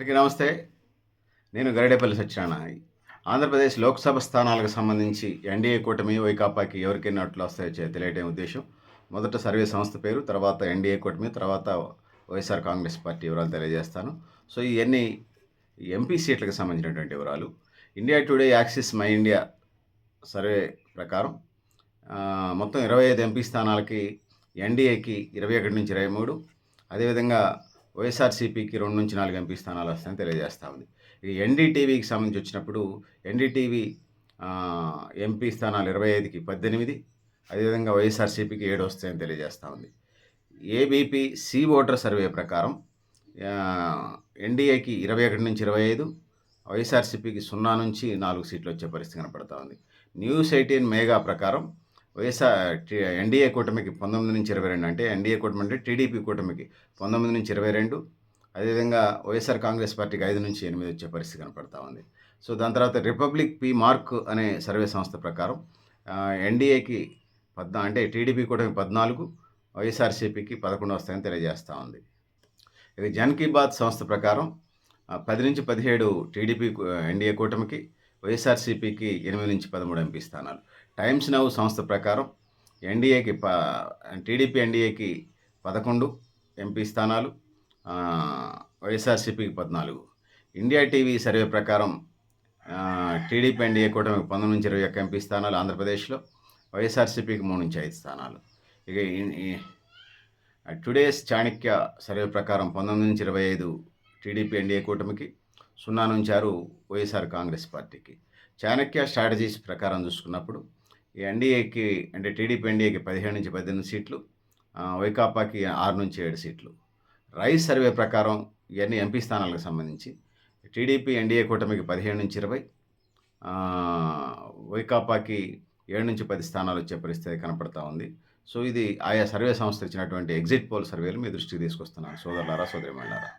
అందరికీ నమస్తే. నేను గరిడేపల్లి సత్యనారాయణ. ఆంధ్రప్రదేశ్ లోక్సభ స్థానాలకు సంబంధించి ఎన్డీఏ కూటమి, వైకాపాకి ఎవరికెన్ని ఓట్లు వస్తాయో తెలియటమే ఉద్దేశం. మొదట సర్వే సంస్థ పేరు, తర్వాత ఎన్డీఏ కూటమి, తర్వాత వైఎస్ఆర్ కాంగ్రెస్ పార్టీ వివరాలు తెలియజేస్తాను. సో ఇవన్నీ ఎంపీ సీట్లకు సంబంధించినటువంటి వివరాలు. India today axis my India survey ప్రకారం మొత్తం 25 ఎంపీ స్థానాలకి ఎన్డీఏకి 21-23, అదేవిధంగా వైఎస్ఆర్సీపీకి 2-4 ఎంపీ స్థానాలు వస్తాయని తెలియజేస్తూ ఉంది. ఈ ఎన్డీటీవీకి సంబంధించి వచ్చినప్పుడు ఎన్డీటీవీ ఎంపీ స్థానాలు 25కి 18, అదేవిధంగా వైఎస్ఆర్సీపీకి 7 వస్తాయని తెలియజేస్తూ ఉంది. ఏబీపీ సి ఓటర్ సర్వే ప్రకారం ఎన్డీఏకి 21-25, వైఎస్ఆర్సీపీకి 0-4 సీట్లు వచ్చే పరిస్థితి కనపడతా ఉంది. న్యూస్ 18 మేఘా ప్రకారం ఎన్డీఏ కూటమికి 19-22, అంటే ఎన్డీఏ కూటమి అంటే టీడీపీ కూటమికి 19-22, అదేవిధంగా వైఎస్ఆర్ కాంగ్రెస్ పార్టీకి 5-8 వచ్చే పరిస్థితి కనపడతా ఉంది. సో దాని తర్వాత రిపబ్లిక్ పి మార్క్ అనే సర్వే సంస్థ ప్రకారం ఎన్డీఏకి అంటే టీడీపీ కూటమికి 14, వైఎస్ఆర్సీపీకి 11 వస్తాయని తెలియజేస్తూ ఉంది. ఇక జన్ కీ బాత్ సంస్థ ప్రకారం 10-17 టీడీపీ ఎన్డీఏ కూటమికి, వైఎస్ఆర్సీపీకి 8-13 ఎంపీ స్థానాలు. టైమ్స్ నౌ సంస్థ ప్రకారం ఎన్డీఏకి టీడీపీ ఎన్డీఏకి 11 ఎంపీ స్థానాలు, వైఎస్ఆర్సీపీకి 14. ఇండియా టీవీ సర్వే ప్రకారం టీడీపీ ఎన్డీఏ కూటమికి 19-21 ఎంపీ స్థానాలు ఆంధ్రప్రదేశ్లో, వైఎస్ఆర్సీపీకి 3-5 స్థానాలు. ఇక టుడేస్ చాణక్య సర్వే ప్రకారం 19-25 టీడీపీ ఎన్డీఏ కూటమికి, 0-6 వైఎస్ఆర్ కాంగ్రెస్ పార్టీకి. చాణక్య స్ట్రాటజీస్ ప్రకారం చూసుకున్నప్పుడు ఎన్డీఏకి అంటే టీడీపీ ఎన్డీఏకి 17-18 సీట్లు, వైకాపాకి 6-7 సీట్లు. రైస్ సర్వే ప్రకారం ఇవన్నీ ఎంపీ స్థానాలకు సంబంధించి టీడీపీ ఎన్డీఏ కూటమికి 15-20, వైకాపాకి 7-10 స్థానాలు వచ్చే పరిస్థితి కనపడతా ఉంది. సో ఇది ఆయా సర్వే సంస్థ ఇచ్చినటువంటి ఎగ్జిట్ పోల్ సర్వేలు మీ దృష్టికి తీసుకొస్తున్నాను సోదరులారా, సోదరిమణులారా.